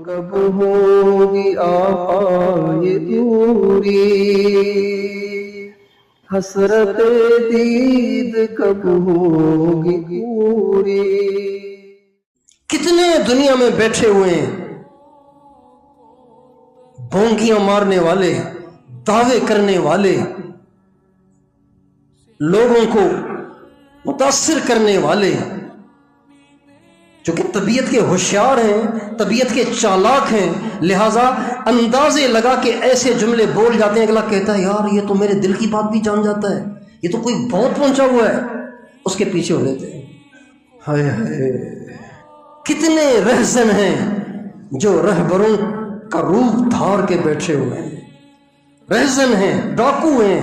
کب ہوگی آقا یہ دوری، حسرت دید کب ہوگی پوری۔ کتنے دنیا میں بیٹھے ہوئے ہیں بونگیاں مارنے والے، دعوے کرنے والے، لوگوں کو متاثر کرنے والے، جو کہ طبیعت کے ہوشیار ہیں، طبیعت کے چالاک ہیں، لہٰذا اندازے لگا کے ایسے جملے بول جاتے ہیں، اگلا کہتا ہے یار یہ تو میرے دل کی بات بھی جان جاتا ہے، یہ تو کوئی بہت پہنچا ہوا ہے، اس کے پیچھے ہو لیتے ہیں۔ ہائے ہائے، کتنے رہزن ہیں جو رہبروں کا روپ دھار کے بیٹھے ہوئے ہیں، رہزن ہیں، ڈاکو ہیں،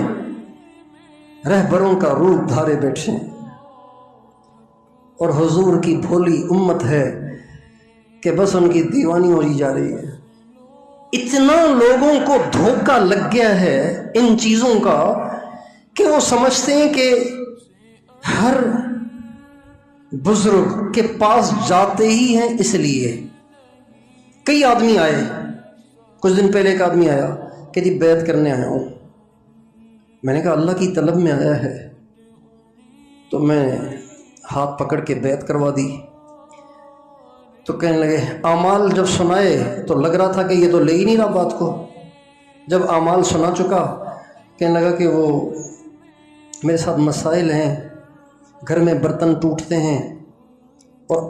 رہبروں کا روپ دھارے بیٹھے ہیں، اور حضور کی بھولی امت ہے کہ بس ان کی دیوانی ہو جا رہی ہے۔ اتنا لوگوں کو دھوکہ لگ گیا ہے ان چیزوں کا کہ وہ سمجھتے ہیں کہ ہر بزرگ کے پاس جاتے ہی ہیں اس لیے۔ کئی آدمی آئے، کچھ دن پہلے ایک آدمی آیا کہ جی بیعت کرنے آیا ہوں۔ میں نے کہا اللہ کی طلب میں آیا ہے، تو میں ہاتھ پکڑ کے بیعت کروا دی۔ تو کہنے لگے اعمال جب سنائے تو لگ رہا تھا کہ یہ تو لے ہی نہیں رہا بات کو۔ جب اعمال سنا چکا کہنے لگا کہ وہ میرے ساتھ مسائل ہیں، گھر میں برتن ٹوٹتے ہیں، اور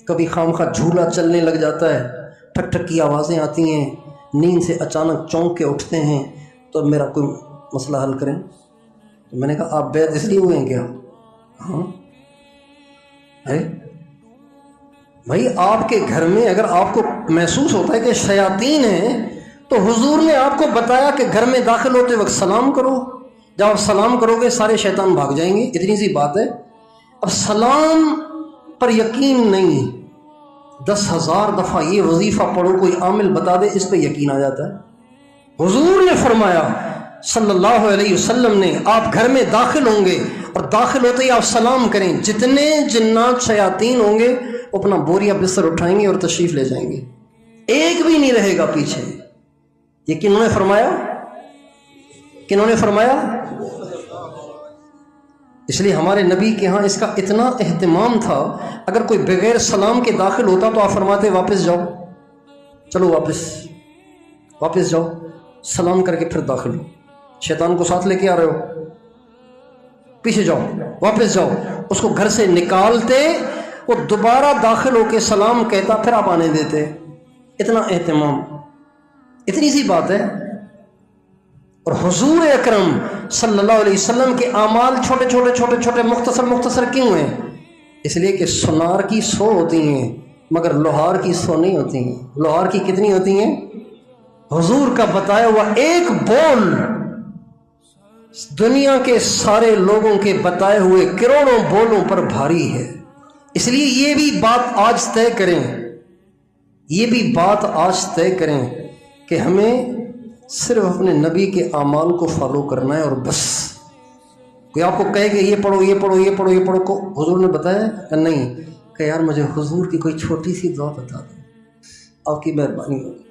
کبھی خامخواہ جھولا چلنے لگ جاتا ہے، ٹھک ٹھک کی آوازیں آتی ہیں، نیند سے اچانک چونک کے اٹھتے ہیں، تو میرا کوئی مسئلہ حل کریں۔ تو میں نے کہا آپ بیعت اس لیے ہوئے ہیں کیا؟ ہاں بھائی، آپ کے گھر میں اگر آپ کو محسوس ہوتا ہے کہ شیاطین ہیں تو حضور نے آپ کو بتایا کہ گھر میں داخل ہوتے وقت سلام کرو، جب آپ سلام کرو گے سارے شیطان بھاگ جائیں گے، اتنی سی بات ہے۔ اب سلام پر یقین نہیں، 10,000 دفعہ یہ وظیفہ پڑھو، کوئی عامل بتا دے، اس پہ یقین آ جاتا ہے۔ حضور نے فرمایا صلی اللہ علیہ وسلم نے، آپ گھر میں داخل ہوں گے اور داخل ہوتے ہی آپ سلام کریں، جتنے جنات شیاطین ہوں گے اپنا بوریا بستر اٹھائیں گے اور تشریف لے جائیں گے، ایک بھی نہیں رہے گا پیچھے۔ یہ کنہوں نے فرمایا؟ کنہوں نے فرمایا؟ اس لیے ہمارے نبی کے ہاں اس کا اتنا اہتمام تھا، اگر کوئی بغیر سلام کے داخل ہوتا تو آپ فرماتے واپس جاؤ، چلو واپس جاؤ، سلام کر کے پھر داخل ہو، شیطان کو ساتھ لے کے آ رہے ہو، پیچھے جاؤ، واپس جاؤ۔ اس کو گھر سے نکالتے، وہ دوبارہ داخل ہو کے سلام کہتا، پھر آپ آنے دیتے۔ اتنا اہتمام، اتنی سی بات ہے۔ اور حضور اکرم صلی اللہ علیہ وسلم کے اعمال چھوٹے چھوٹے مختصر کیوں ہیں؟ اس لیے کہ سونار کی 100 ہوتی ہیں مگر لوہار کی 100 نہیں ہوتی ہیں۔ لوہار کی کتنی ہوتی ہیں؟ حضور کا بتایا ہوا ایک بول دنیا کے سارے لوگوں کے بتائے ہوئے کروڑوں بولوں پر بھاری ہے۔ اس لیے یہ بھی بات آج طے کریں کہ ہمیں صرف اپنے نبی کے اعمال کو فالو کرنا ہے، اور بس۔ کوئی آپ کو کہے کہ یہ پڑھو کو حضور نے بتایا کہ نہیں، کہ یار مجھے حضور کی کوئی چھوٹی سی دعا بتا دو، آپ کی مہربانی ہوگی۔